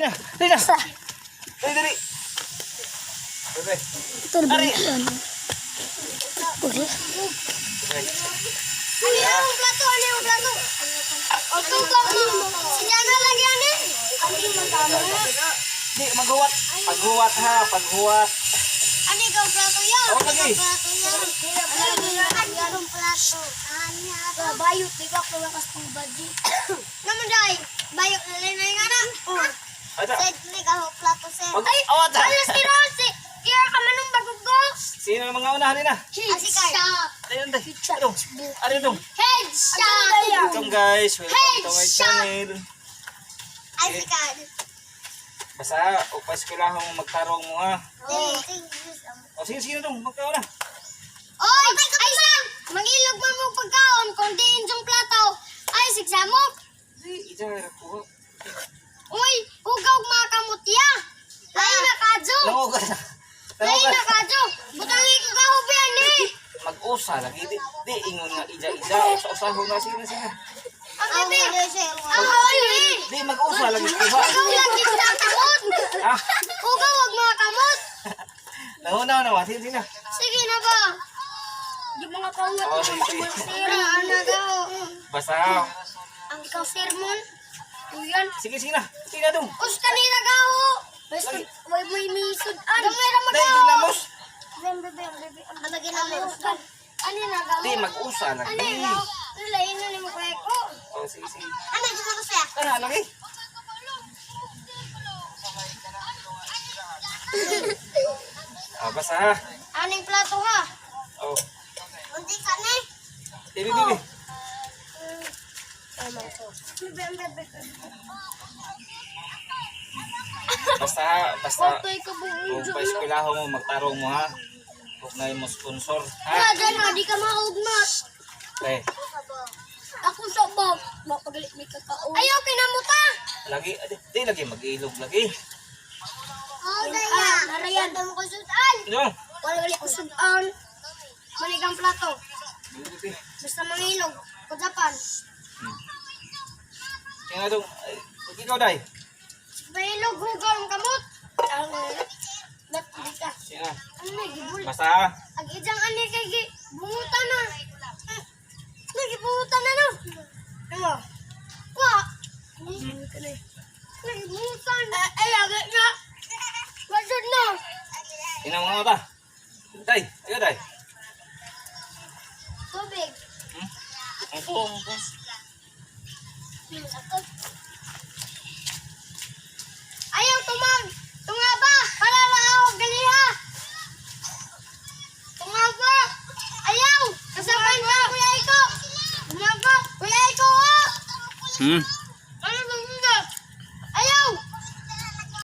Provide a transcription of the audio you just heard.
na. Dali na. Dali. Okay. Ito na ba yan? Okay. Ano yung plato? Ano yung plato? Itong plato. Si Jana lagi ano eh. Ano yung magkano? Di, maghuwat. Paghuwat ha, paghuwat. Ano yung plato yan? Ako lagi. Plato yan. Ano yung plato? Bayot, di ba? Kulakas pang badi. Naman dahi. Bayot na rin na yung anak. Ada. Said, may kaho plato sir. Ay, awat ha. Alas ni Rosie. Kaya ka manong bagugos. Sino ang mga unahan nila? Asikay. Ayun, dahil. Ano dong? Headshot. Welcome guys. Welcome to my channel. Asikay. Basta, upas ko lang kung magtarong mo ha. O, sino dong? Magkauna. Oy! Ay, Sam! Mangilog mo mo pagkaon kung diin yung plato. Ay, sigsamok. Di, ija, po. Uy, hugaw mga kamutya. Lain na kadyo. Nangugat na. Lain na kadyo. Butangi ko ka hubian eh. Mag-usa lagi. Di, ingon nga ija. Usa-usahon na sino. Ang bebe. Ang hawal eh. Di, mag-usa lagi. Hugaw lagi sa kamot. Ah, Hugaw wag mga kamot. nangunaw naman. Sino? Sige na ba? Yung mga kawat Oh, mo. sige. Sira, ano daw. Basta, Ang ikaw sermon. Uyan. sige na. Sino dong? Usta ni nagaho. Basta may misudan. Gamay ra Dahil magaho. ginamos. Bebe. Ano ginamos? Ano nagaho? Di, mag-usa Ano lagi. nagaho? Lain na ni mo ko. O, sige. Ano dito ko siya? Ano, lagi? Basta ha. Aning plato ha? Oh, Unti ka ni? bibi. Bebe. Basta. Patay ka buong Kung pa-eskwelaho mo, magtarong mo ha. Huwag na yung sponsor ha. Dyan di ka maugmat. Eh, Ako sa bag. Mapagalit may kakao. Ayaw, kinamuta. lagi, di lagi mag-ilog lagi. Oh, daya. Narayan. Damo ko sudan. Ano? Wala gali ko sudan. Manigang plato. Bibi. Basta mangilog. Kudapan. Kaya dong, ikaw day. Mahilog hugaw ang kamot. Ang ba't di ka? Sige na. Ano may gibul? Basta ha. Ang ijang ani kay bungutan na. Nagibutan na no. Ano? Kwa. Nagibutan. Ay, agad na. Masud na. Tingnan mo nga mata. Day, ikaw day. Tubig. Ang pong. Ayaw tungaba. Para maawag galiha. Tungaba. Ayaw. Kasaban ba, Kuya Iko? Tungaba. Kuya Iko, oh.